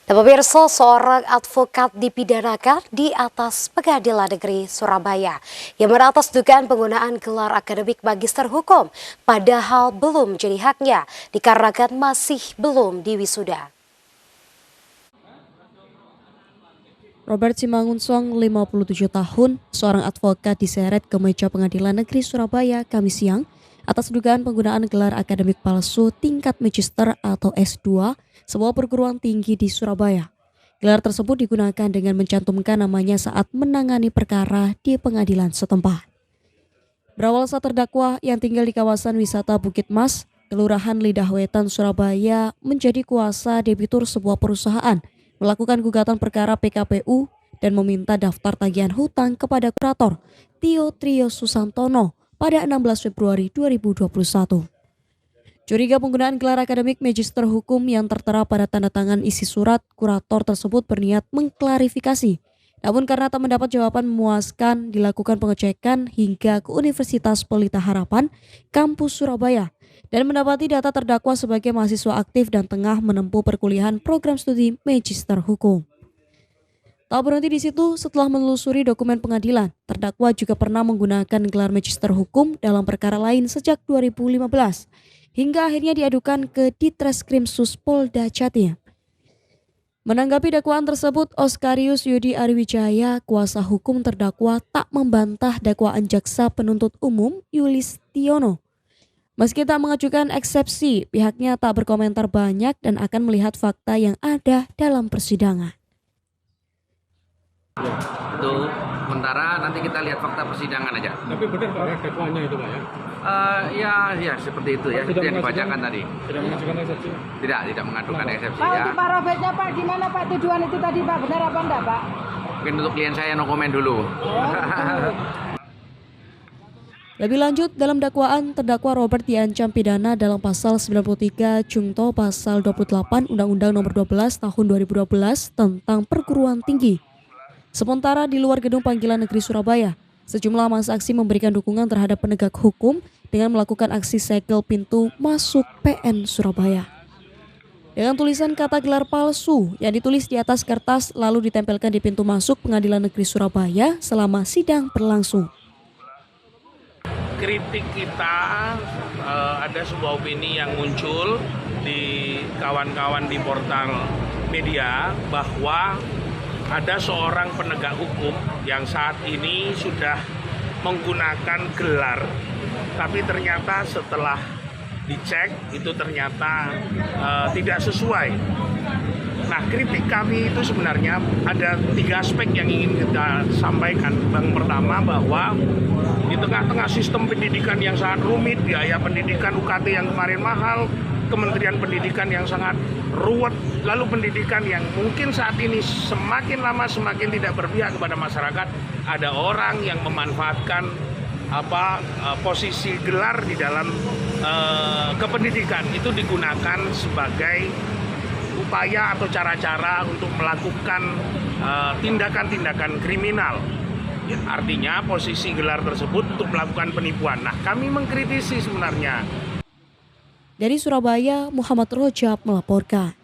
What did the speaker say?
Dan pemirsa, seorang advokat dipidanakan di atas Pengadilan Negeri Surabaya yang meratas dugaan penggunaan gelar akademik magister hukum, padahal belum jadi haknya dikarenakan masih belum diwisuda. Robert Simangunsong, 57 tahun, seorang advokat diseret ke meja Pengadilan Negeri Surabaya Kamis siang atas dugaan penggunaan gelar akademik palsu tingkat magister atau S2 sebuah perguruan tinggi di Surabaya. Gelar tersebut digunakan dengan mencantumkan namanya saat menangani perkara di pengadilan setempat. Berawal saat terdakwa yang tinggal di kawasan wisata Bukit Mas, Kelurahan Lidah Wetan, Surabaya, menjadi kuasa debitur sebuah perusahaan, melakukan gugatan perkara PKPU dan meminta daftar tagihan hutang kepada kurator Tio Trio Susantono pada 16 Februari 2021. Curiga penggunaan gelar akademik magister hukum yang tertera pada tanda tangan isi surat, kurator tersebut berniat mengklarifikasi. Namun karena tak mendapat jawaban memuaskan, dilakukan pengecekan hingga ke Universitas Pelita Harapan, kampus Surabaya, dan mendapati data terdakwa sebagai mahasiswa aktif dan tengah menempuh perkuliahan program studi magister hukum. Tak berhenti di situ, setelah menelusuri dokumen pengadilan, terdakwa juga pernah menggunakan gelar magister hukum dalam perkara lain sejak 2015, hingga akhirnya diadukan ke Ditreskrimsus Polda Jatim. Menanggapi dakwaan tersebut, Oskarius Yudi Ariwijaya, kuasa hukum terdakwa, tak membantah dakwaan jaksa penuntut umum Yulistiono. Meski tak mengajukan eksepsi, pihaknya tak berkomentar banyak dan akan melihat fakta yang ada dalam persidangan. Itu sementara nanti kita lihat fakta persidangan aja. Tapi benar Pak ya dakwaannya itu Pak ya? Ya seperti itu ya, itu yang dibacakan tadi. Tidak mengajukan eksepsi? Tidak mengajukan eksepsi Pak, ya. untuk Pak Robertnya Pak, gimana Pak tuduhan itu tadi Pak, benar apa enggak Pak? Mungkin untuk klien saya no komen dulu. Lebih lanjut, dalam dakwaan, terdakwa Robert diancam pidana dalam pasal 93 Jungto pasal 28 Undang-Undang Nomor 12 Tahun 2012 tentang perguruan tinggi. Sementara di luar gedung panggilan negeri Surabaya, sejumlah massa aksi memberikan dukungan terhadap penegak hukum dengan melakukan aksi segel pintu masuk PN Surabaya. Dengan tulisan kata gelar palsu yang ditulis di atas kertas lalu ditempelkan di pintu masuk Pengadilan Negeri Surabaya selama sidang berlangsung. Kritik kita ada sebuah opini yang muncul di kawan-kawan di portal media bahwa ada seorang penegak hukum yang saat ini sudah menggunakan gelar, tapi ternyata setelah dicek itu ternyata tidak sesuai. Nah, kritik kami itu sebenarnya ada 3 aspek yang ingin kita sampaikan. Yang pertama bahwa di tengah-tengah sistem pendidikan yang sangat rumit, biaya pendidikan UKT yang kemarin mahal, Kementerian Pendidikan yang sangat ruwet, lalu pendidikan yang mungkin saat ini semakin lama semakin tidak berpihak kepada masyarakat, ada orang yang memanfaatkan posisi gelar di dalam kependidikan itu digunakan sebagai upaya atau cara-cara untuk melakukan tindakan-tindakan kriminal. Ya, artinya posisi gelar tersebut untuk melakukan penipuan. Nah, kami mengkritisi sebenarnya. Dari Surabaya, Muhammad Rojab melaporkan.